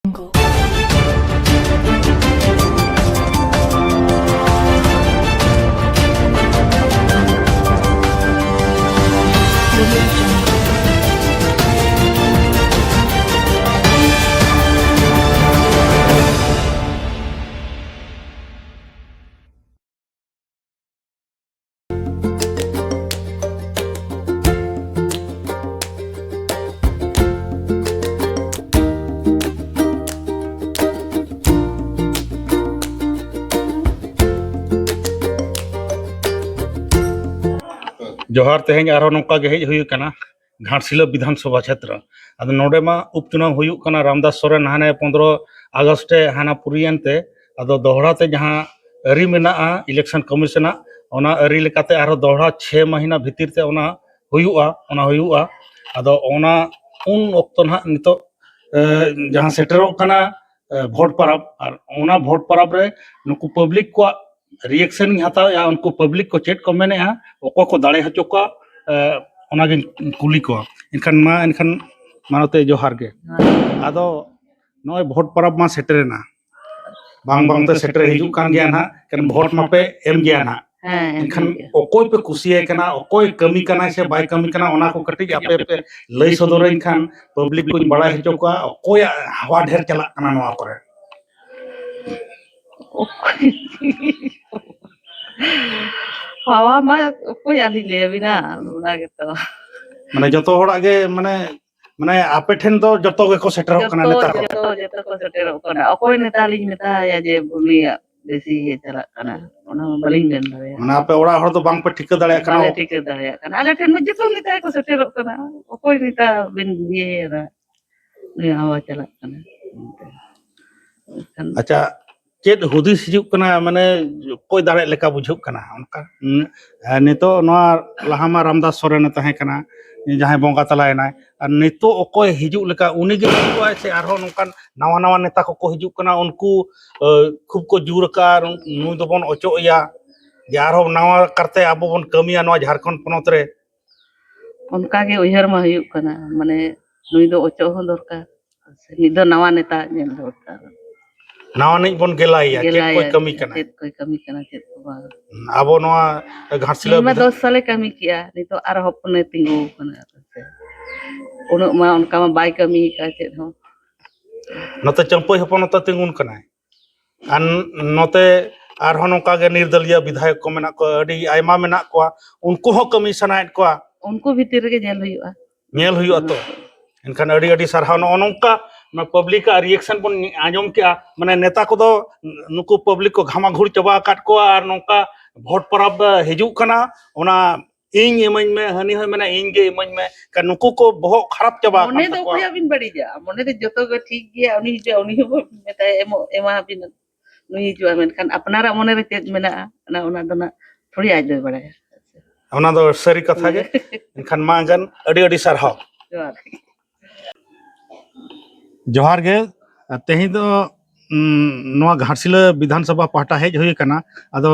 Jungle. Audio Jungle. जोहार तेहें आरो नौका गे हेज हुई कना घाटशिला विधानसभा क्षेत्र अद नोडे मा उपचुनाव हुई कना रामदास सोरेन हाने 15 अगस्त हाना पुरियनते अदो दोहरा ते जहां अरी मेना इलेक्शन कमीशन ओना अरी लेकाते आरो दोहरा 6 महीना भीतर ते ओना हुयुआ अदो ओना उन ओक्तो ना नितो जहां सेटरो कना भोट परब और ओना भोट परब रे नुकु पब्लिक को रिएक्शन हताव या उनको पब्लिक को चेक को मेने ᱚᱠᱚᱭ ᱠᱚ ᱫᱟᱲᱮ ᱦᱚᱪᱚ ᱠᱚᱣᱟ ᱚᱱᱟᱜᱤᱧ ᱠᱩᱞᱤ ᱠᱚᱣᱟ ᱮᱱᱠᱷᱟᱱ ᱢᱟᱱᱚᱛᱮ ᱡᱚᱦᱟᱨ ᱜᱮ ᱟᱫᱚ ᱱᱚᱜᱼᱚᱭ ᱵᱷᱳᱴ ᱯᱚᱨᱚᱵᱽ ᱢᱟ ᱥᱮᱴᱮᱨᱮᱱᱟ ᱵᱟᱝᱛᱮ ᱥᱮᱴᱮᱨ ᱦᱤᱡᱩᱜ ᱠᱟᱱ ᱜᱮᱭᱟ ᱱᱟᱦᱟᱜ ᱠᱟᱨᱚᱱ ᱵᱷᱳᱴ ᱢᱟᱯᱮ ᱮᱢ ᱜᱮᱭᱟ ᱱᱟᱦᱟᱜ ᱮᱱᱠᱷᱟन ᱚᱠᱚᱭ ᱯᱮ ᱠᱩᱥᱤᱭᱟᱭ ᱠᱟᱱᱟ ᱚᱠᱚᱭ ᱠᱟᱹᱢᱤ ᱠᱟᱱᱟᱭ ᱥᱮ ᱵᱟᱭ ᱠᱟᱹᱢᱤ ᱠᱟᱱᱟ ᱚᱱᱟ ᱠᱚ ᱠᱟᱹᱴᱤᱡ ᱟᱯᱮ ᱯᱮ ᱞᱟᱹᱭ ᱥᱚᱫᱚᱨᱟᱹᱧ ᱠᱷᱟᱱ ᱯᱟᱵᱽᱞᱤᱠ ᱠᱚᱧ ᱵᱟᱲᱟᱭ ᱦᱚᱪᱚ ᱠᱚᱣᱟ ᱚᱠᱚᱭᱟᱜ ᱦᱟᱣᱟ ᱰᱷᱮᱨ ᱪᱟᱞᱟᱜ ᱠᱟᱱᱟ ᱱᱚᱣᱟ ᱠᱚᱨᱮ Hawa mah aku yang dilebina, udah gitu. माने जतो होड़ा गे माने आपे ठेन दो जतो गे को सेटरो कना नेता को Jatuh ko setero kana. Ako yung nataling nita ya je bulia desi ya chala kana. Ona baling den ba ya. माने आपे ओड़ा हर दो बांग पे ठिका दाड़े कना Bale ठीक है kana. Ala ten jatuh nita ko setero kana. Ako yung nita bin ye ra. Ni awa chala kana. अच्छा चेत हुदिस हिजुक कना माने कोई दाड़े लेका बुझुक कना उनका नितो नोआ लहामा रामदास सोरेन तहे कना जहां बोंगा तलायना और नितो ओकोय हिजुक लेका उनी गे हिजुआ से आरो नोकान नवा नवा नेता को हिजुक कना उनको खूब को जुर का नु दोबन ओचोया जे आरो नवा करते आबो बन कमिया नोआ झारखंड पनत रे उनका के उहर मा हुयुक kana. Mane nui do ocho ho dorkar. Ni do nawa neta nyel dorkar. नवा नहीं बन गेलाया चेत कोई कमी कना चेत कोई कमी kana चेत को बा. आबो नोआ घाटशिला Lima 10 साले kami किया nito ar hopne tinggu kana. Uno ma unka ma bai kami ka chet ho. नते Champai हपन नते तिंगुन कना अन नते आरहो नोका गे निर्दलीय विधायक को मेना को अडी आयमा मेना को उनको हो कमी सनायत को उनको भीतर के जेल हुयुआ नेल हुयुआ तो इनखान अडी अडी सरहाव नोका मैं पब्लिक का रिएक्शन बन आजम के माने नेता को दो नुको पब्लिक को घामा घुर चबा काट को और नोका भोट परब हिजुक कना ओना इन इमन में हनी हो माने इन गे इमन में का नुको को बहुत खराब चबा मोने दो कोया बिन बड़ी जा मोने दे जतो के ठीक गया उनी हो मेता एमा बिन नुई जो मेनखान अपनारा मोने रे चेत मेना ना दो ना थोड़ी आज दो बड़ा ओना दो सरी कथा गे इनखान मांगन अडी अडी सरहाव जोहार गे तेही दो नोआ घाटशिला विधानसभा पार्टा हेज हुई कना अदो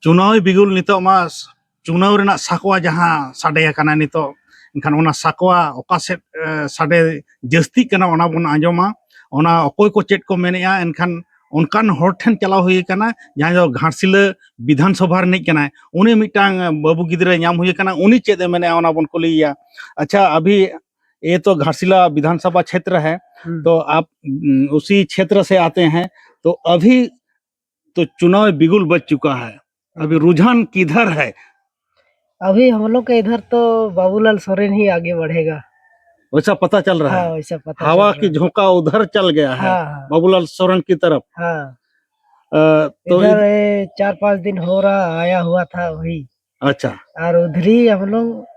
चुनाव बिगुल नितो मा चुनाव रेना साकवा जहां साडे कना नितो इनखान ओना साकवा ओका से साडे जस्ती कना ओना बन आंजोमा ओना अकोय को चेट को मेनेया इनखान उनकान हर ठेन चलाव हुई कना जहां जो घाटशिला विधानसभा नहीं कना उनी मिटांग बाबू गिदरे नाम हुई कना उनी चेत मेने ओना बन कोलिया अच्छा अभी ये तो घाटशिला विधानसभा क्षेत्र है तो आप उसी क्षेत्र से आते हैं तो अभी तो चुनाव बिगुल बच चुका है अभी रुझान किधर है अभी हम लोग के इधर तो बाबूलाल सोरेन ही आगे बढ़ेगा वैसा पता चल रहा हाँ, है वैसा पता हवा चल की रहा झोंका उधर चल गया है हाँ, बाबूलाल सोरेन की तरफ हाँ तो इधर 4-5 दिन हो रहा आया हुआ था वही अच्छा और उधर ही हम लोग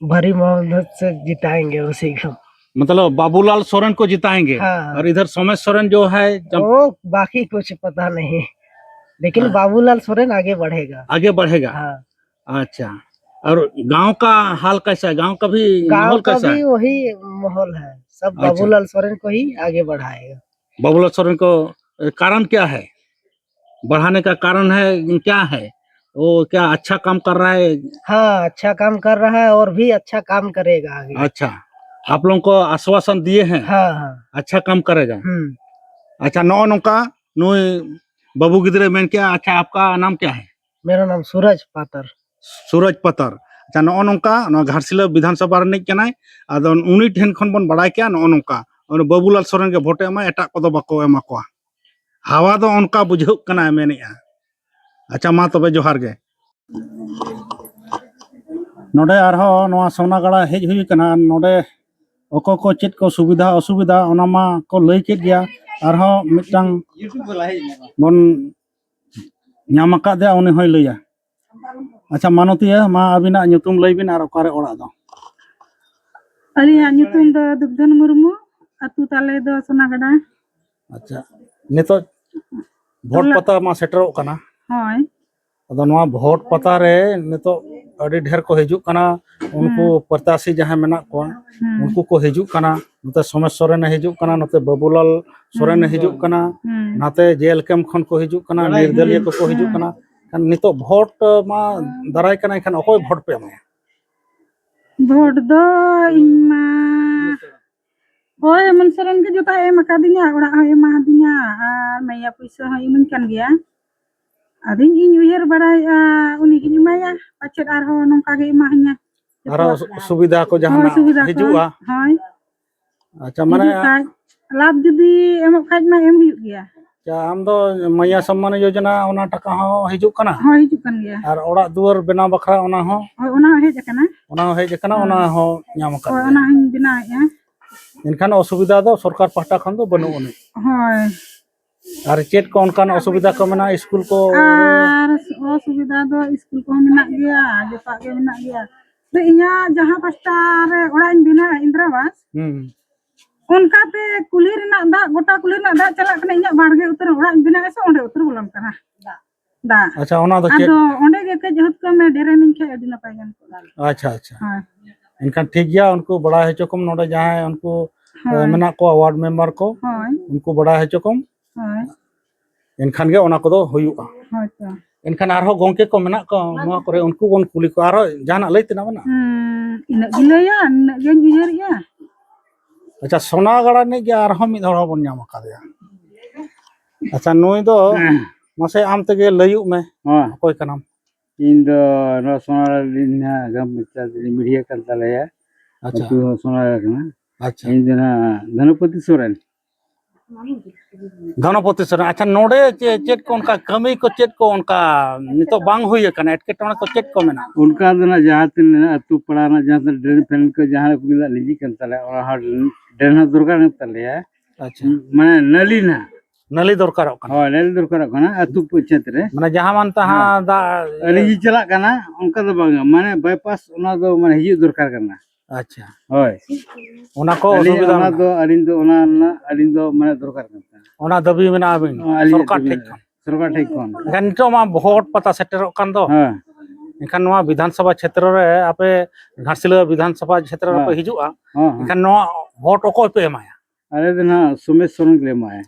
भरी मोहम्मद से जिताएंगे उसी को मतलब बाबूलाल सोरेन को जिताएंगे हाँ, और इधर सोमेश सोरेन जो है वो बाकी कुछ पता नहीं लेकिन हाँ। बाबूलाल सोरेन आगे बढ़ेगा आगे बढ़ेगा हाँ अच्छा और गांव का हाल कैसा है गांव का भी गांव माहौल का कैसा भी है वही माहौल है सब अच्छा। बाबूलाल सोरेन को ही आगे बढ़ाएगा बाबूलाल सोरेन को कारण क्या है बढ़ाने का कारण है क्या है वो क्या अच्छा काम कर रहा है हाँ अच्छा काम कर रहा है और भी अच्छा काम करेगा आगे अच्छा आप लोगों को आश्वासन दिए हैं हाँ हाँ अच्छा काम करेगा। अच्छा नो नौका नुई बाबू गिदरे मेन क्या। अच्छा आपका नाम क्या है? मेरा नाम सूरज पातर। सूरज पतर। अच्छा नो नौका घाटशिला विधानसभा रनिक कनाय आदो उनी ठेन खन बन बड़ाय क्या नो नौका और बाबूलाल सोरेन के भोटे एमा एटा को दो बाको एमा को हवा दो उनका बुझाव कना मेनेआ। अच्छा मा तबे जोहार गे नोडे आरहो नोआ सोनागड़ा हेज हुई कना नोडे ओको को चेत को सुविधा असुविधा ओना मा को लई केत गया आरहो मिटांग बन ᱧᱟᱢ ᱟᱠᱟᱫ ᱫᱮ ᱩᱱᱤ ᱦᱚᱭ ᱞᱟᱹᱭᱟ। अच्छा मानवतिया मा अबिना ᱧᱩᱛᱩᱢ ᱞᱟᱹᱭ ᱵᱤᱱ ᱟᱨ ᱚᱠᱟᱨᱮ ᱚᱲᱟᱜ ᱫᱚ? अलिया ᱧᱩᱛᱩᱢ ᱫᱚ ᱫᱩᱜᱫᱷᱚᱱ मुर्मू अतु ताले दो सोनागड़ा। अच्छा नितो भोट पता मा सेटरोक कना होय अदो नोआ भोट पता रे नितो अडी ढेर को हिजुक कना उनको प्रत्याशी जहां मेना को उनको को हिजुक कना नते सोमेश सोरेन हिजुक कना नते बाबूलाल सोरेन हिजुक कना नाते जेल कैम्प खन को हिजुक कना निर्दलीय को हिजुक कना kan नितो भोट मा दाराय कना खान अकोय भोट पे एमा भोट दो इमा होय मन सरन के जोता एम अकादिया ओड़ा होय एमा दिया आर मैया पैसा होय इमन कान गया आदिन इन उयहर बड़ाय उनी की इमाया पछेट आर हो नोंका गे इमा हन्या आरो सुविधा को जहां हिजुआ। होय अच्छा माने लाभ जुदी एमो खाज मा एम हुई गया। क्या आम दो मैया सम्मान योजना ओना टका हो हिजुक कना होय हिजुक कान गया और ओड़ा दुआर बेना बखरा ओना हो होय ओना हेज अकना हेज कना ओना हो ᱧᱟᱢ होय का ओना हन बिनाया इनखान असुविधा दो सरकार पाहटा खन दो बनु उनी होय और चेट को उनकान असुविधा को मना स्कूल को आर असुविधा दो स्कूल को मेना गया जोता के मेना गया तो इया जहां पास्ता रे ओड़ा इन बिना इंद्रावास उनका पे कुली रेना दा गोटा कुली रेना दा चला कने इया बाड़गे उतर ओड़ा इन बिना ऐसे ओंडे उतर बोलम कना दा। अच्छा ओना दो चेट आदो ओंडे गे के जहत को में ढेरे निन खे अडी नपाय गन को। अच्छा अच्छा हां इनखान ठीक गया उनको बड़ा है चकम नोडे जहां उनको मेना को वार्ड मेंबर को हां उनको बड़ा है चकम हां इनखान गे ओना को दो हुयुआ। हां तो इनखान आरो गोंके को मेना को मा करे उनको बन कुली को आरो जाना लैतना बना इन गिलया इन गे उयहरिया। अच्छा सोनागड़ा ने गे आरो मिद हड़ बन ᱧᱟᱢ कादया। अच्छा नुई दो मासे आम तेगे लयुक में अकोय कनाम इन दो नो सोनार लिना गम मिटा मीडिया कर तलेया। अच्छा तू सोनार कना अच्छा इन जना धनपति सोरेन धनपति सोरेन। अच्छा नोडे चेट को उनका कमी को चेट को उनका नितो बांग हुई कना एटकेटोना को चेट को मेना उनका दना जहां तिन अतु पड़ा ना जहां ड्रेन फैन को जहां कुला लिजी कर तले और हां ड्रेन दुर्गा न तलेया। अच्छा माने नली ना नली दरकार कना हां नली दरकार कना अतु पछत रे माने जहां मान तहां दा लिजी चला कना उनका दो बांगा माने बाईपास ओना दो माने हिजु दरकार कना। अच्छा होय ओना को असुविधा ओना दो अलिन दो ओना ना अलिन दो माने दरकार कना ओना दबी मेना आबिन सरकार ठीक सरकार ठीक कोन एखान नितो मा भोट पता सेटरो कान दो हां एखान नवा विधानसभा क्षेत्र रे आपे घाटशिला विधानसभा क्षेत्र रे पे हिजुआ हां एखान नवा भोट अकोय पे एमाया अरे दना सुमेश सोरेन के माय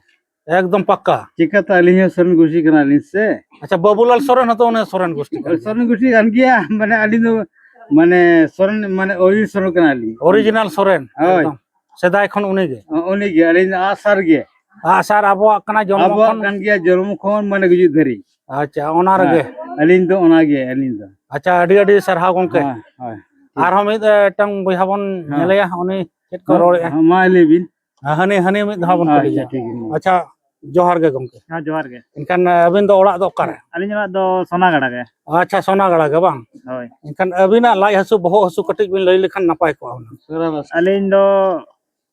एकदम पक्का चिकाता अलिन सोरेन गोष्ठी कना लिन से। अच्छा बाबूलाल सोरेन हतो उन्हें सोरेन गोष्ठी सोरेन गोष्ठी कान गया माने अलिन दो माने सोरेन माने ओरिजिनल सोरेन कना ली ओरिजिनल सोरेन एकदम सेदाय खन उनी गे उनी गे अलिन आसार गे आसार आबो कना जन्म अब खन कान गया जन्म खोन माने गुजु धरी। अच्छा ओना रगे अलिन दो ओना गे अलिन दो अच्छा अडी अडी सरहा गंके हां हां आर हम टंग बयहा बन नेलेया उनी चेत को रोड़े मा लेबिन हनी हनी मिद धाबन अच्छा करिया। ठीक है अच्छा जोहार गे गंके हां जोहार गे इनखान अबिन दो ओड़ा दो करे अलिन दो सोनागड़ा गे अच्छा सोनागड़ा गे बांग होय इनखान अबिना लाई हसु बहो हसु कटिक बिन लई लेखान नपाय को अलिन दो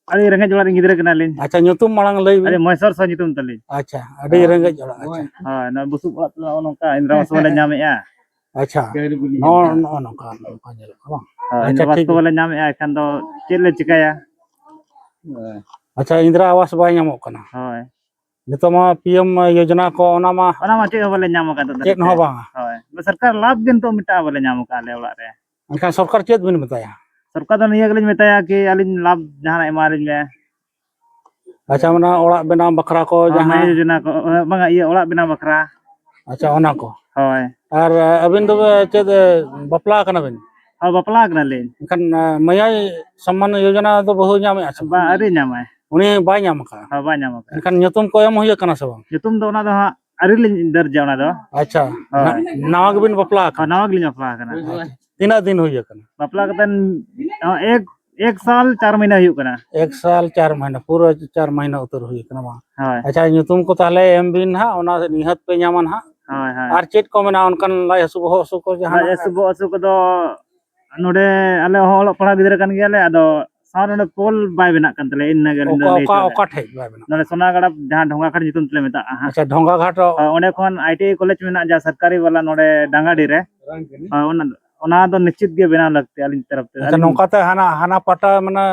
अली रंगे जोड़ा गिदरे कना लिन। अच्छा ᱧᱩᱛᱩᱢ मांग लई अरे महेश्वर सा ᱧᱩᱛᱩम तली अच्छा अडी रंगे जोड़ा अच्छा हां ना बुसु बातला नोका इंद्रावास वाले नामेया अच्छा नो नो नोका नोका नेल बांग अच्छा वास्तव वाले नामेया खान दो चेले चिकाया। अच्छा इंदिरा आवास बाय ᱧᱟᱢᱚᱜ कना होय नितो मा पीएम योजना को ओना मा चे वाले नाम का चेत हो बांग होय सरकार लाभ दिन तो मिटा वाले नाम का ले ओला रे इनखान सरकार चेत बिन बताया सरकार तो निया गलिन मेताया कि अलिन लाभ जहां एमारिन में। अच्छा मना ओड़ा बेना बखरा को जहां जहां योजना को बंगा ये ओला बिना बकरा अच्छा ओना को होय और अबिन दो चेत बपला कना बिन हाँ बापला कना ले एनखान मयाई सम्मान योजना दो बहु ᱧᱟᱢᱮᱜᱼᱟ ᱥᱮ बा अरे नामा उनी बाय ᱧᱟᱢ ᱟᱠᱟᱜᱼᱟ हाँ बा नामा एनखान ᱧᱩᱛᱩᱢ ko ᱮᱢ ᱦᱩᱭ ᱟᱠᱟᱱᱟ ᱥᱮ ᱵᱟᱝ तुम दो ना दो हाँ अरे ले दर्जा ना दो अच्छा नावा ᱜᱮᱵᱤᱱ ᱵᱟᱯᱞᱟ हाँ ᱟᱠᱟᱱᱟ नवा गिली बापला कना ᱛᱤᱱᱟᱹᱜ ᱫᱤᱱ ᱦᱩᱭ ᱟᱠᱟᱱᱟ बापला कतन एक साल 4 महीना हुई कना 1 साल 4 महीना पूरा 4 महीना उतर हुई आकना बा हाँ अच्छा ᱧᱩᱛᱩᱢ ko ताहले एम बिन हा ओना निहत पे ᱧᱟᱢᱟ ᱱᱟᱦᱟᱜ हाँ हाँ आर चेत को मेना उनकन लाई हसु बहो हसु को जहां एसबो असु को दो नोडे अले होल पढ़ा गिदरा कन गयाले अदो सार नोडे पोल बाय बेना कन तले इन नगर ओका ठे बाय बना नोडे सोनागड़ा जहां ढोंगा खड़ जितुम तले मेता अच्छा ढोंगा घाट ओने खन आईटी कॉलेज में जा सरकारी वाला नोडे डांगाडी रे ओना दो निश्चित गे बेना लगते अलिन तरफ ते अच्छा नौकाते हाना पाटा माने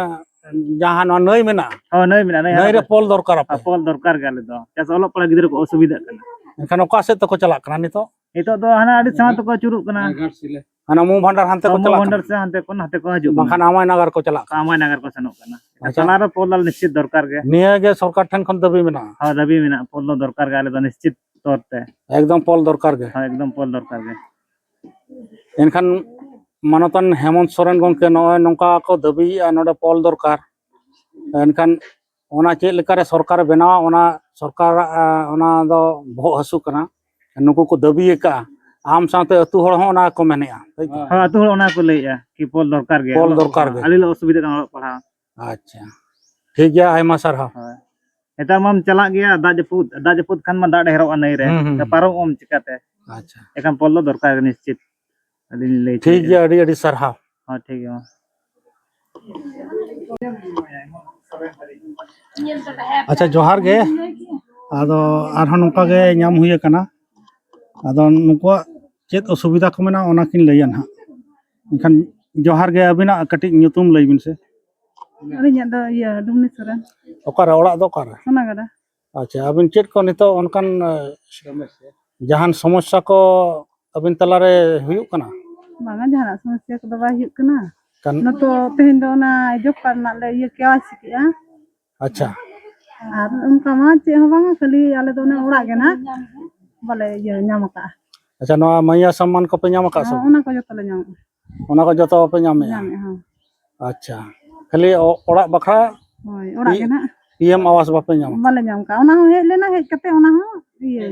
जहां नई मेना हां नहीं मेना नई रे पोल दरकार आप पोल दरकार गाले दो जैसे ओलो पढ़ा गिदरा को असुविधा कना एनखान ओका से तो को चला कना नितो नितो दो हाना अडी साथ को चुरुक कना हाना मु भंडार हानते को चला भंडार से हंते को हजू बखान आमाय नगर को चला कामाय नगर को सनोक कना चला रे पोल निश्चित दरकार गे निया गे सरकार ठन खन दबी मेना हां दबी मेना पोल दरकार गाले दो निश्चित तौर पे एकदम पोल दरकार गे हां एकदम पोल दरकार गे एनखान मानतन हेमंत सोरेन गंके नय नौका को दबी नोडे पोल दरकार एनखान ओना चेक लेकारे सरकार बनावा ओना सरकार ओना दो बहुत हसु कना नुकु को दबी का आम साथे अतु हड़ हो ओना को मेनेआ हां अतु हड़ ओना को लैया कि पोल दरकार गे अली लो असुविधा का पढ़ा अच्छा ठीक गया आयमा सरहा एता मम चला गया दा जपुत खान मा दा ढेरो नई रे पारो ओम चिकाते अच्छा एखन पोल दरकार निश्चित अली ले ठीक गया अडी अडी सरहा हां ठीक है अच्छा जोहार गे आदो आरहन नौका गे ᱧᱟᱢ हुई कना आदो नुको चेत असुविधा को मेना ओना किन लैया ना एनखान जोहार गे अबिना कटिक ᱧᱩᱛᱩᱢ लई बिन से अलिᱧᱟᱜ ᱫᱚ ᱤᱭᱟᱹ ᱰᱩᱢᱱᱤ ᱥᱚᱨᱮᱱ ओकारे ओड़ा दो ओकारे सोनागड़ा अच्छा अबिन चेत को नितो उनकन जहान समस्या को अबिन तलारे हुयुक कना बांगा जहानाक समस्या को बाय हुयुक कना kan नतो तेहेन दो ना जॉब करना ले ये क्या सिकिया अच्छा और उनका मा चे हो बांगा खाली आले दो ना ओड़ा गे ना बाले ये ᱧᱟᱢ का अच्छा नवा मैया सम्मान को पे ᱧᱟᱢ का सब ओना को जतो ले ᱧᱟᱢ ओना को जतो पे ᱧᱟᱢे हां अच्छा खाली ओड़ा बखरा होय ओड़ा गे ना पीएम आवास बापे ᱧᱟᱢ बाले ᱧᱟम का ओना हो हेज लेना हेज कते ओना हो ये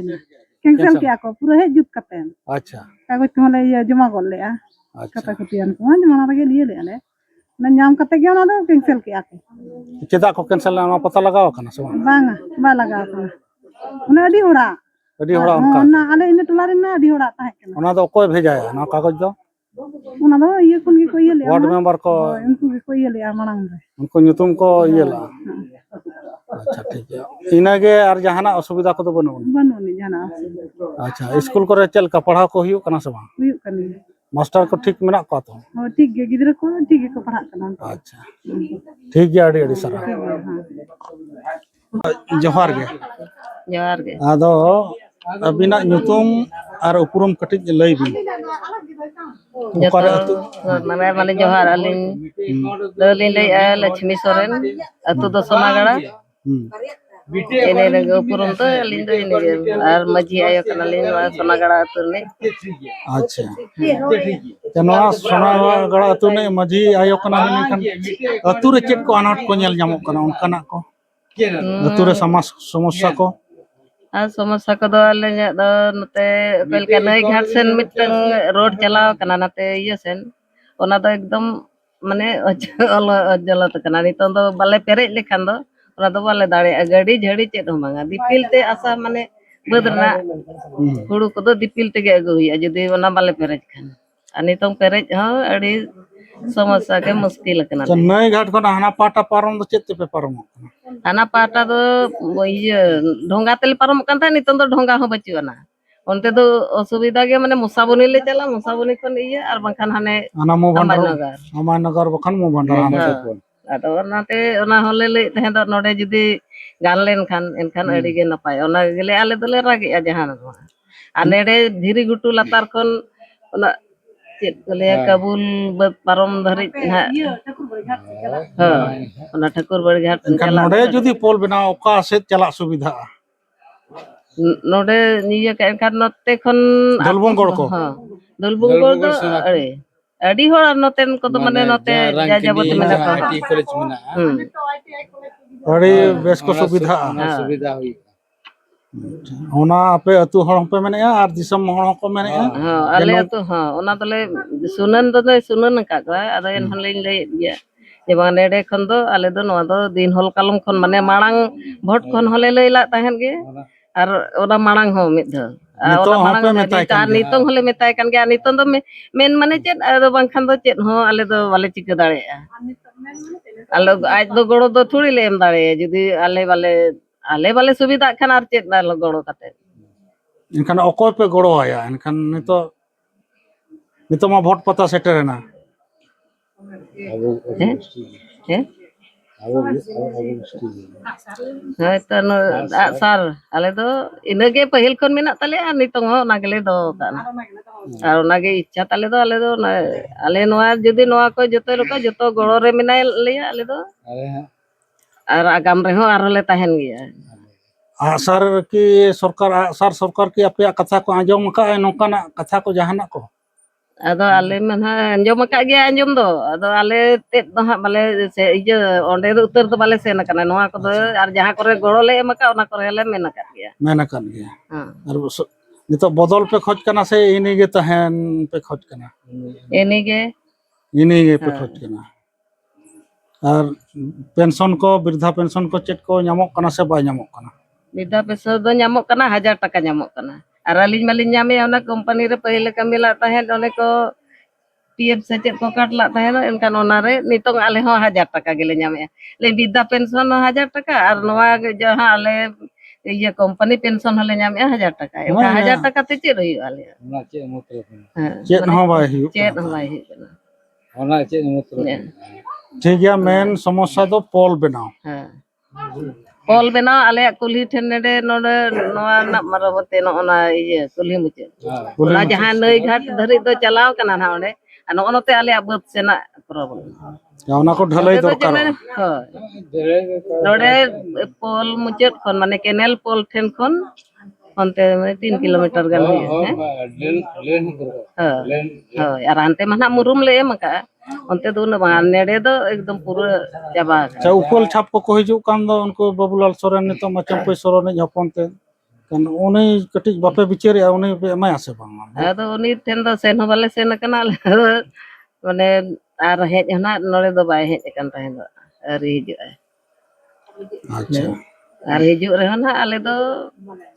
कैंसिल किया को पूरा हेज जुत कते अच्छा कागज को ले ये जमा कर ले अच्छा कता कतियान को जमा लगे लिए ले आले ना ᱧᱟᱢ कते गे ओना दो कैंसिल किया को चेदा को कैंसिल ना पता लगाव कना से बांगा बा लगा को ओना अडी होड़ा अडी होड़ा उनका ओना आले इन टोला रे ना अडी होड़ा ताहे कना ओना दो कोई भेजाया ना कागज दो ओना दो ये कोन की कोई ले वार्ड मेंबर को उनको की कोई ले मांग रे उनको ᱧᱩᱛᱩᱢ को ये ला अच्छा ठीक है इनागे और जहाना असुविधा को तो बनो बनोनी जाना अच्छा स्कूल को चल का पढ़ा को हुयुक कना से बा हुयुक कनी मास्टर को ठीक मेना को तो हो ठीक गे गिदरा को ठीक गे को पढ़ा कना अच्छा ठीक गया अड़ी अड़ी सर जोहार गे जोहार गे आदो अबिना ᱧᱩᱛᱩᱢ और उपरुम कटिज लई बिन ओकारे अतु माने माने जोहार अलिन ललिन ले लक्ष्मी सोरेन अतु दो सोनागड़ा एने रंग उपरुम तो अलिन दो इने और मजी आयो कनालिन सोनागड़ा अतु ने अच्छा जना सोनागड़ा अतु ने मजी आयो कना निखान अतु रे चेत को अनाट को नेल जामो कना उनकना को अतु रे समस्या को और समस्या को दो अले दो नते कल के नई घाट सेन मिटंग रोड चलाव कना नते ये सेन ओना दो एकदम माने अजलत कना नितो दो बाले पेरेज लेखान दो ओना दो बाले दाड़े गाड़ी झड़ी चेत हो मांगा दिपिल ते आसा माने बदरना हुड़ू को दो दिपिल ते गे अगु हुई जदी ओना बाले पेरेज खान अनि तो पेरेज हो अड़ी समस्या के मुश्किल कना नई घाट को हाना पाटा पारम दो चेत पे पारम हाना पाटा दो ये ढोंगा तेल पारम कांता नितो दो ढोंगा हो बचुना उनते दो असुविधा गे माने मुसाबुनी ले चला मुसाबुनी खन ये और बंखान हाने आना मो भंडार अमाय नगर बखन मो भंडार हाने आदो ओनाते ओना होले ले तहे दो नोडे जुदी गान लेन खान एनखान अड़ी गे नपाय ओना गेले आले दोले रागे जहान आ नेडे धीरी गुटू लातार खन ओना चेत ले कबूल पारम धरि हां ओना ठाकुर बड़ी घाट चला नोडे जुदी पोल बिना ओका से चला सुविधा नोडे निये के एनखान नते खन दलबुंगोड़ को हां दलबुंगोड़ दो अरे ᱟᱹᱰᱤ ᱦᱚᱲ ᱟᱨ ᱱᱚᱛᱮᱱ ᱠᱚᱫᱚ ᱢᱟᱱᱮ ᱱᱚᱛᱮ ᱡᱟ ᱡᱟᱵᱚᱛᱤ ᱢᱮᱱᱟᱜ ᱠᱚᱣᱟ ᱟᱭᱴᱤ ᱠᱚᱞᱮᱡᱽ ᱢᱮᱱᱟᱜᱼᱟ ᱦᱩᱸ ᱟᱹᱰᱤ ᱵᱮᱥ ᱠᱚ ᱥᱩᱵᱤᱫᱷᱟᱜᱼᱟ ᱚᱱᱟ ᱥᱩᱵᱤᱫᱷᱟ ᱦᱩᱭᱩᱜᱼᱟ ᱚᱱᱟ ᱟᱯᱮ ᱟᱹᱛᱩ ᱦᱚᱲ ᱦᱚᱸᱯᱮ ᱢᱮᱱᱮᱜᱼᱟ ᱟᱨ ᱫᱤᱥᱚᱢ ᱦᱚᱲ ᱦᱚᱸᱠᱚ ᱢᱮᱱᱮᱜᱼᱟ ᱦᱚᱸ ᱟᱞᱮ ᱟᱹᱛᱩ ᱦᱚᱸ ᱚᱱᱟ ᱫᱚᱞᱮ ᱥᱩᱱᱟᱹᱱ ᱫᱚᱞᱮ ᱥᱩᱱᱟᱹᱱ ᱟᱠᱟᱫ ᱠᱚᱣᱟ ᱟᱫᱚ ᱮᱱᱦᱚᱸ ᱞᱤᱧ ᱞᱟᱹᱭᱮᱫ ᱜᱮᱭᱟ ᱡᱮ ᱵᱟᱝ ᱱᱮᱰᱮ ᱠᱷᱚᱱ ᱫᱚ ᱟᱞᱮ ᱫᱚ ᱱᱚᱣᱟ ᱫᱚ ᱫᱤᱱ ᱦᱚᱞ ᱠᱟᱞᱚᱢ ᱠᱷᱚᱱ ᱢᱟᱱᱮ ᱢᱟᱲᱟᱝ ᱵᱷᱳᱴ ᱠᱷᱚᱱ ᱦᱚᱸᱞᱮ ᱞᱟᱹᱭ ᱞᱟᱜ ᱛᱟᱦᱮᱱ ᱜᱮ ᱟᱨ ᱚᱱᱟ ᱢᱟᱲᱟᱝ ᱦᱚᱸ ᱢᱤᱫ ᱫᱷᱟᱣ ᱟᱨ ᱚᱱᱟ ᱱᱤᱛᱚᱜ ᱢᱟᱲᱟᱝ ᱦᱚᱸᱯᱮ ᱢᱮᱛᱟᱭ ᱠᱟᱱ ᱟᱨ ᱜᱮᱭᱟ ᱱᱤᱛᱚᱝ ᱦᱚᱸᱞᱮ ᱢᱮᱛᱟᱭ ᱠᱟᱱ ᱜᱮᱭᱟ ᱱᱤᱛᱚᱝ ᱫᱚ ᱢᱮᱱ ᱢᱟᱱᱮ ᱪᱮᱫ ᱟᱫᱚ ᱵᱟᱝᱠᱷᱟᱱ ᱫᱚ ᱪᱮᱫ ᱦᱚᱸ ᱟᱞᱮ ᱫᱚ ᱵᱟᱞᱮ ᱪᱤᱠᱟᱹ ᱫᱟᱲᱮᱭᱟᱜᱼᱟ ᱟᱞᱮ ᱟᱡ ᱫᱚ ᱜᱚᱲᱚ ᱫᱚ ᱛᱷᱩᱲᱤ ᱞᱮ ᱮᱢ ᱫᱟᱲᱮᱭᱟᱜᱼᱟ ᱡᱩᱫᱤ ᱟᱞᱮ ᱵᱟᱞᱮ ᱥᱩᱵᱤᱫᱷᱟᱜ ᱠᱷᱟᱱ ᱟᱨ ᱪᱮᱫ ᱜᱚᱲᱚ ᱠᱟᱛᱮ ᱮᱱᱠᱷᱟᱱ ᱚᱠᱚᱭ ᱯᱮ ᱜᱚᱲᱚᱣᱟᱭᱟ ᱮᱱᱠᱷᱟᱱ ᱱᱤᱛᱚᱜ ᱢᱟ ᱵᱷᱳᱴ ᱯᱟᱛᱟ ᱥᱮᱴᱮᱨᱮᱱᱟ ᱦᱮᱸ ᱦᱮᱸ ᱦᱳᱭᱛᱚ ᱟᱜᱼᱥᱟᱨ ᱟᱞᱮ ᱫᱚ ᱤᱱᱟᱹᱜᱮ ᱯᱟᱹᱦᱤᱞ ᱠᱷᱚᱱ ᱢᱮᱱᱟᱜ ᱛᱟᱞᱮᱭᱟ ᱟᱨ ᱱᱤᱛᱚᱝ ᱦᱚᱸ ᱚᱱᱟ ᱜᱮᱞᱮ ᱫᱚᱦᱚ ᱠᱟᱜᱼᱟ ᱟᱨ ᱚᱱᱟᱜᱮ ᱤᱪᱪᱷᱟ ᱛᱟᱞᱮ ᱫᱚ ᱟᱞᱮ ᱫᱚ ᱟᱞᱮ ᱱᱚᱣᱟ ᱡᱩᱫᱤ ᱱᱚᱣᱟ ᱠᱚ ᱡᱚᱛᱚ ᱞᱮᱠᱟ ᱡᱚᱛᱚ ᱜᱚᱲᱚ ᱨᱮ ᱢᱮᱱᱟᱭ ᱞᱮᱭᱟ ᱟᱞᱮ ᱫᱚ ᱟᱨ ᱟᱜᱟᱢ ᱨᱮᱦᱚᱸ ᱟᱨᱦᱚᱸ ᱞᱮ ᱛᱟᱦᱮᱱ ᱜᱮᱭᱟ ᱟᱜᱼᱥᱟᱨ ᱠᱤ ᱟᱜᱼᱥᱟᱨ ᱥᱚᱨᱠᱟᱨ ᱠᱤ ᱟᱯᱮᱭᱟᱜ ᱠᱟᱛᱷᱟ ᱠᱚ ᱟᱸᱡᱚᱢ ᱟᱠᱟᱫᱼᱟ ᱱᱚᱝᱠᱟᱱᱟᱜ ᱠᱟᱛᱷᱟ ᱠᱚ ᱡᱟᱦᱟᱱᱟᱜ ᱠᱚ ᱟᱫᱚ ᱟᱞᱮ ᱢᱟ ᱱᱟᱦᱟᱜ ᱟᱸᱡᱚᱢ ᱟᱠᱟᱫ ᱜᱮᱭᱟ ᱟᱸᱡᱚᱢ ᱫᱚ ᱟᱫᱚ ᱟᱞᱮ ᱛᱮᱫ ᱫᱚ ᱦᱟᱸᱜ ᱵᱟᱞᱮ ᱤᱭᱟᱹ ᱚᱸᱰᱮ ᱫᱚ ᱩᱛᱟᱹᱨ ᱫᱚ ᱵᱟᱞᱮ ᱥᱮᱱ ᱟᱠᱟᱱᱟ ᱱᱚᱣᱟ ᱠᱚᱫᱚ ᱟᱨ ᱡᱟᱦᱟᱸ ᱠᱚᱨᱮ ᱜᱚᱲᱚ ᱞᱮ ᱮᱢ ᱟᱠᱟᱫ ᱚᱱᱟ ᱠᱚᱨᱮ ᱞᱮ ᱢᱮᱱ ᱟᱠᱟᱫ ᱜᱮᱭᱟ ᱢᱮᱱ ᱟᱠᱟᱫ ᱜᱮᱭᱟ ᱦᱮᱸ ᱟᱨ ᱱᱤᱛᱚᱜ ᱵᱚᱫᱚᱞ ᱯᱮ ᱠᱷᱚᱡ ᱠᱟᱱᱟ ᱥᱮ ᱤᱱᱟᱹᱜᱮ ᱛᱟᱦᱮᱱ ᱯᱮ ᱠᱷᱚᱡ ᱠᱟᱱᱟ ᱤᱱᱟᱹᱜᱮ ᱤᱱᱟᱹᱜᱮ ᱯᱮ ᱦᱮᱸ ᱠᱷᱚᱡ ᱠᱟᱱᱟ ᱟᱨ ᱯᱮᱱᱥᱚᱱ ko ᱵᱤᱨᱫᱷᱟ ᱯᱮᱱᱥᱚᱱ ko ᱪᱮᱫ ko ᱧᱟᱢᱚᱜ ᱠᱟᱱᱟ ᱥᱮ ᱵᱟᱭ ᱧᱟᱢᱚᱜ ᱠᱟᱱᱟ ᱵᱤᱫᱷᱟ ᱯᱮᱱᱥᱚᱱ ᱫᱚ ᱧᱟᱢᱚᱜ ᱠᱟᱱᱟ 1000 ᱴᱟᱠᱟ ᱧᱟᱢᱚᱜ ᱠᱟᱱᱟ ᱟᱨ ᱟᱹᱞᱤᱧ ᱢᱟᱞᱤᱧ ᱧᱟᱢᱮᱜᱼᱟ ᱚᱱᱟ ᱠᱳᱢᱯᱟᱱᱤ ᱨᱮ ᱯᱟᱹᱦᱤᱞ ᱠᱟᱹᱢᱤ ᱞᱟᱜ ᱛᱟᱦᱮᱸᱫ ᱚᱸᱰᱮ ko PF ᱥᱮ ᱪᱮᱫ ko ᱠᱟᱴ ᱞᱟᱜ ᱛᱟᱦᱮᱸᱫ ᱮᱱᱠᱷᱟᱱ ᱚᱱᱟᱨᱮ ᱱᱤᱛᱚᱝ ᱟᱞᱮ ᱦᱚᱸ 1000 ᱴᱟᱠᱟ ᱜᱮᱞᱮ ᱧᱟᱢᱮᱜᱼᱟ ᱵᱤᱫᱷᱟ ᱯᱮᱱᱥᱚᱱ ᱦᱚᱸ 1000 ᱴᱟᱠᱟ ᱟᱨ ᱱᱚᱣᱟ ᱡᱟᱦᱟᱸ ᱟᱞᱮ ᱤᱭᱟᱹ ᱠᱳᱢᱯᱟᱱᱤ ᱯᱮᱱᱥᱚᱱ ᱦᱚᱸᱞᱮ ᱧᱟᱢᱮᱜᱼᱟ 1000 ᱴᱟᱠᱟ ᱮᱱᱠᱷᱟᱱ 1000 ᱴᱟᱠᱟ ᱛᱮ ᱪᱮᱫ ᱦᱩᱭᱩᱜᱼᱟ ᱟᱞᱮᱭᱟᱜ ᱦᱮᱸ ᱪᱮᱫ ᱢᱟᱱᱮ ᱦᱚᱸ ᱵᱟᱭ ᱦᱩᱭᱩᱜ ᱪᱮᱫ ᱠᱟᱱᱟ ᱦᱚᱸ ᱵᱟᱭ ᱛᱟᱦᱚᱞᱮ ᱦᱩᱭᱩᱜ ᱠᱟᱱᱟ ᱴᱷᱤक ᱜᱮᱭᱟ ᱢᱮᱱ ᱥᱚᱢᱚᱥᱥᱟ ᱫᱚ ᱯᱚᱞ ᱵᱮᱱᱟᱣ ᱦᱮᱸ ᱯᱚᱞ ᱵᱮᱱᱟᱣ ᱟᱞᱮᱭᱟᱜ ᱠᱩᱞᱦᱤ ᱴᱷᱮᱱ ᱱᱚᱰᱮ ᱱᱚᱣᱟ ᱨᱮᱱᱟᱜ ᱢᱟᱨᱟᱢᱚᱛᱤ ᱱᱚᱜᱼᱚ ᱤᱭᱟᱹ ᱠᱩᱞᱦᱤ ᱢᱩᱪᱟᱹᱫ ᱠᱩᱞᱦᱤ ᱚᱱᱟ ᱢᱩᱪᱟᱹᱫ ᱡᱟᱦᱟᱸ ᱱᱟᱹᱭ ᱜᱷᱟᱴ ᱫᱷᱟᱹᱨᱤᱡ ᱫᱚ ᱪᱟᱞᱟᱣ ᱠᱟᱱᱟ ᱱᱟᱦᱟᱜ ᱚᱸᱰᱮ ᱟᱨ ᱱᱚᱜᱼᱚ ᱱᱚᱛᱮ ᱟᱞᱮᱭᱟᱜ ᱵᱟᱹᱫ ᱥᱮᱱᱟᱜ ᱯᱨᱚᱵᱞᱮᱢ ᱚᱱᱟ ᱠᱚ ᱰᱷᱟᱹᱞᱟᱹᱭ ᱱᱚᱛᱮ ᱫᱚ ᱪᱮᱫ ᱢᱮᱱ ᱫᱚᱨᱠᱟᱨᱚᱜᱼᱟ ᱦᱳᱭ ᱱᱚᱰᱮ ᱯᱳᱞ ᱢᱩᱪᱟᱹᱫ ᱠᱷᱚᱱ ᱢᱟᱱᱮ ᱠᱮᱱᱮᱞ ᱯᱳᱞ ᱴᱷᱮᱱ ᱠᱷᱚᱱ ᱚᱱᱛᱮ 3 ᱠᱤᱞᱳᱢᱤᱴᱟᱨ ᱜᱟᱱ ᱦᱩᱭᱩᱜᱼᱟ ᱦᱮᱸ ᱦᱳᱭ ᱟᱨ ᱦᱟᱱᱛᱮ ᱢᱟ ᱱᱟᱦᱟᱜ ᱢᱩᱨᱩᱢ ᱞᱮ ᱮᱢ ᱟᱠᱟᱜᱼᱟ ᱚᱱᱛᱮ ᱫᱚ ᱩᱱᱟᱹᱜ ᱵᱟᱝ ᱱᱮᱰᱮ ᱫᱚ ᱮᱠᱫᱚᱢ ᱯᱩᱨᱟᱹ ᱪᱟᱵᱟ ᱟᱪᱪᱷᱟ ᱩᱯᱟᱹᱞ ᱪᱷᱟᱯ ᱠᱚᱠᱚ ᱦᱤᱡᱩᱜ ᱠᱟᱱ ᱫᱚ ᱩᱱᱠᱩ ᱵᱟᱵᱩᱞᱟᱞ ᱥᱚᱨᱮᱱ ᱱᱤᱛᱚᱜ ᱢᱟ ᱪᱟᱹᱢᱯᱟᱹᱭ ᱥᱚᱨᱮᱱᱤᱡ ᱦᱚᱯᱚᱱ ᱛᱮ ᱩᱱᱤ ᱠᱟᱹᱴᱤᱡ ᱵᱟᱯᱮ ᱵᱤᱪᱟᱹᱨᱮᱜᱼᱟ ᱩᱱᱤ ᱯᱮ ᱮᱢᱟᱭᱟ ᱥᱮ ᱵᱟᱝ ᱟᱫᱚ ᱩᱱᱤ ᱴᱷᱮᱱ ᱫᱚ ᱥᱮᱱ ᱦᱚᱸ ᱵᱟᱞᱮ ᱥᱮᱱ ᱟᱠᱟᱱᱟ ᱟᱞᱮ ᱫᱚ ᱢᱟᱱᱮ ᱟᱨ ᱦᱮᱡ ᱦᱚᱸ ᱱᱚᱰᱮ ᱫᱚ ᱵᱟᱭ ᱦᱮᱡ ᱟᱠᱟᱱ ᱛᱟᱦᱮᱸ ᱫᱚ ᱟᱹᱣᱨᱤ ᱦᱤᱡᱩᱜᱼᱟᱭ ᱟᱪᱪᱷᱟ ᱟᱨ ᱦᱤᱡᱩᱜ ᱨᱮᱦᱚᱸ ᱱᱟᱦᱟᱜ ᱟᱞᱮ ᱫᱚ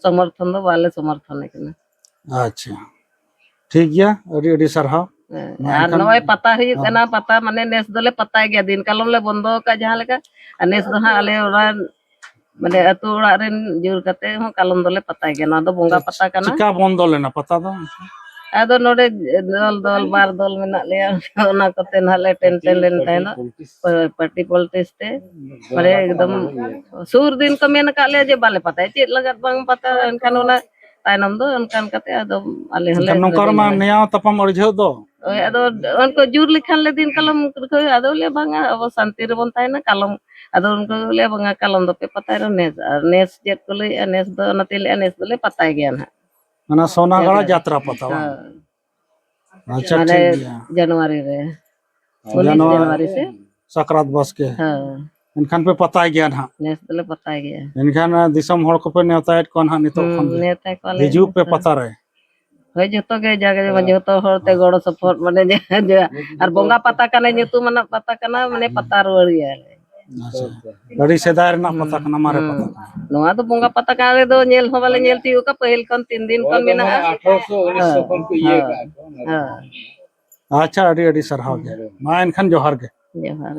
ᱥᱚᱢᱚᱨᱛᱷᱚᱱ ᱫᱚ ᱵᱟᱞᱮ ᱥᱚᱢᱚᱨᱛᱷᱚᱱᱮ ᱠᱟᱱᱟ ᱟᱪᱪᱷᱟ ᱴᱷᱤक ᱜᱮᱭᱟ ᱟᱹᱰᱤ ᱟᱹᱰᱤ ᱥᱟᱨᱦᱟᱣ ᱢᱟ ᱟᱨ ᱮᱱᱠᱷᱟᱱ ᱱᱚᱜᱼᱚᱭ ᱯᱟᱛᱟ ᱦᱩᱭᱩᱜ ᱦᱚᱸ ᱠᱟᱱᱟ ᱯᱟᱛᱟ ᱢᱟᱱᱮ ᱱᱮᱥ ᱫᱚᱞᱮ ᱯᱟᱛᱟᱭ ᱜᱮᱭᱟ ᱫᱤᱱ ᱠᱟᱞᱚᱢ ᱞᱮ ᱵᱚᱱᱫᱚ ᱟᱠᱟᱫ ᱡᱟᱦᱟᱸ ᱞᱮᱠᱟ ᱟᱨ ᱱᱮᱥ ᱫᱚ ᱦᱟᱸᱜ ᱟᱞᱮ ᱚᱲᱟᱜ ᱢᱟᱱᱮ ᱟᱹᱛᱩ ᱚᱲᱟᱜ ᱨᱮᱱ ᱡᱳᱨ ᱠᱟᱛᱮ ᱦᱚᱸ ᱠᱟᱞᱚᱢ ᱫᱚᱞᱮ ᱯᱟᱛᱟᱭ ᱜᱮᱭᱟ ᱱᱚᱣᱟ ᱫᱚ ᱵᱚᱸᱜᱟ ᱯᱟᱛᱟ ᱠᱟᱱᱟ ᱪᱤᱠᱟ ᱵᱚᱱᱫᱚ ᱞᱮᱱᱟ ᱯᱟᱛᱟ ᱫᱚ ᱟᱫᱚ ᱱᱚᱰᱮ ᱫᱚᱞ ᱵᱟᱨ ᱫᱚᱞ ᱢᱮᱱᱟᱜ ᱞᱮᱭᱟ ᱚᱱᱟ ᱠᱚᱛᱮ ᱱᱟᱦᱟᱜ ᱞᱮ ᱴᱮᱱᱥᱮᱱ ᱞᱮᱱ ᱛᱟᱦᱮᱱᱚᱜ ᱯᱟর্টি ᱯᱚᱞᱤᱴᱤক্স ᱛᱮ ᱢᱟᱱᱮ ᱮᱠᱫᱚᱢ ᱥᱩᱨ ᱫᱤᱱ ᱠᱚ ᱢᱮᱱ ᱟᱠᱟᱫ ᱞᱮᱭᱟ ᱡᱮ ᱵᱟᱞᱮ ᱯᱟᱛᱟᱭᱟ ᱪᱮᱫ ᱞᱟᱜᱟᱫ ᱵᱟᱝ ᱯᱟᱛᱟ ᱮᱱᱠᱷᱟᱱ ᱚᱱᱟ ᱛᱟᱭᱱᱚᱢ ᱫᱚ ᱚᱱᱠᱟ ᱚᱱᱠᱟᱛᱮ ᱟᱫᱚ ᱟᱞᱮ ᱦᱚᱸᱞᱮ ᱮᱱᱠᱷᱟᱱ ᱱᱚᱝᱠᱟ ᱨᱮᱢᱟ ᱱᱮᱭᱟᱣ ᱛᱟᱯᱟᱢ ᱟᱹᱲᱤᱡᱷᱟᱹᱣ ᱫᱚ ᱳᱭ ᱟᱫᱚ ᱩᱱᱠᱩ ᱡᱩᱨ ᱞᱮᱠᱷᱟᱱ ᱞᱮ ᱫᱤᱱ ᱠᱟᱞᱚᱢ ᱟᱫᱚ ᱞᱮ ᱵᱟᱝᱟ ᱟᱵᱚ ᱥᱟᱱᱛᱤ ᱨᱮᱵᱚᱱ ᱛᱟᱦᱮᱱᱟ ᱠᱟᱞᱚᱢ ᱟᱫᱚ ᱩᱱᱠᱩ ᱞᱟᱹᱭᱟ ᱵᱟᱝᱟ ᱠᱟᱞᱚᱢ ᱫᱚᱯᱮ ᱯᱟᱛᱟᱭ ᱨᱮᱦᱚᱸ ᱱᱮᱥ ᱟᱨ ᱱᱮᱥ ᱪᱮᱫ ᱠᱚ ᱞᱟᱹᱭᱮᱫᱼᱟ ᱱᱮᱥ ᱫᱚ ᱚᱱᱟᱛᱮ ᱞᱟᱹᱭᱮᱫᱼᱟ ᱱᱮᱥ ᱫᱚᱞᱮ ᱯᱟᱛᱟᱭ ᱜᱮᱭᱟ ᱱᱟᱦᱟᱜ ᱚᱱᱟ ᱥᱚᱱᱟᱜᱟᱲᱟ ᱡᱟᱛᱨᱟ ᱯᱟᱛᱟ ᱵᱟᱝ ᱟᱪᱪᱷᱟ ᱢᱟᱱᱮ ᱴᱷᱤक ᱜᱮᱭᱟ ᱡᱟᱱᱩᱣᱟᱨᱤ ᱨᱮ 19 ᱡᱟᱱᱩᱣᱟᱨᱤ ᱥᱮ ᱥᱟᱠᱨᱟᱛ ᱵᱟᱥᱠᱮ ᱦᱮᱸ ᱮᱱᱠᱷᱟᱱ ᱯᱮ ᱯᱟᱛᱟᱭ ᱜᱮᱭᱟ ᱱᱟᱦᱟᱜ ᱱᱮᱥ ᱫᱚᱞᱮ ᱯᱟᱛᱟᱭ ᱜᱮᱭᱟ ᱮᱱᱠᱷᱟᱱ ᱫᱤᱥᱚᱢ ᱦᱚᱲ ᱠᱚᱯᱮ ᱱᱮᱣᱛᱟᱭᱮᱫ ᱠᱚᱣᱟ ᱱᱟᱦᱟᱜ ᱱᱤᱛᱚᱜ ᱠᱷᱚᱱ ᱜᱮ ᱱᱮᱣᱛᱟ ᱠᱚᱣᱟᱞᱮ ᱦᱤᱡᱩᱜ ᱯᱮ ᱯᱟᱛᱟ ᱨᱮ ᱦᱳᱭ ᱡᱚᱛᱚ ᱜᱮ ᱡᱟᱜᱮ ᱡᱚᱛᱚ ᱦᱚᱲᱛᱮ ᱜᱚᱲᱚ ᱥᱚᱯᱚᱦᱚᱫ ᱢᱟᱱᱮ ᱟᱨ ᱵᱚᱸᱜᱟ ᱯᱟᱛᱟ ᱠᱟᱱᱟ ᱧᱩᱛᱩᱢᱟᱱᱟᱜ ᱯᱟᱛᱟ ᱠᱟᱱᱟ ᱢᱟᱱᱮ ᱯᱟᱛᱟ ᱨᱩᱣᱟᱹᱲᱮᱭᱟᱞᱮ ᱟᱪᱪᱷᱟ ᱟᱹᱰᱤ ᱥᱮᱫᱟᱭ ᱨᱮᱱᱟᱜ ᱯᱟᱛᱟ ᱠᱟᱱᱟ ᱢᱟᱨᱮ ᱯᱟᱛᱟ ᱠᱟᱱᱟ ᱱᱚᱣᱟ ᱫᱚ ᱵᱚᱸᱜᱟ ᱯᱟᱛᱟ ᱠᱟᱱ ᱨᱮᱫᱚ ᱧᱮᱞ ᱦᱚᱸ ᱵᱟᱞᱮ ᱧᱮᱞ ᱛᱤᱭᱳᱜ ᱠᱟᱜ ᱯᱟᱹᱦᱤᱞ ᱠᱷᱚᱱ 3 ᱫᱤᱱ ᱠᱷᱚᱱ ᱢᱮᱱᱟᱜᱼᱟ 1800 ᱠᱷᱚᱱ ᱠᱚ ᱤᱭᱟᱹ ᱠᱟᱜᱼᱟ ᱠᱚ ᱟᱪᱪᱷᱟ ᱟᱹᱰᱤ ᱟᱹᱰᱤ ᱥᱟᱨᱦᱟᱣ ᱜᱮ ᱢᱟ ᱮᱱᱠᱷᱟᱱ ᱡᱚᱦᱟᱨ ᱜᱮ ᱡᱚᱦᱟᱨ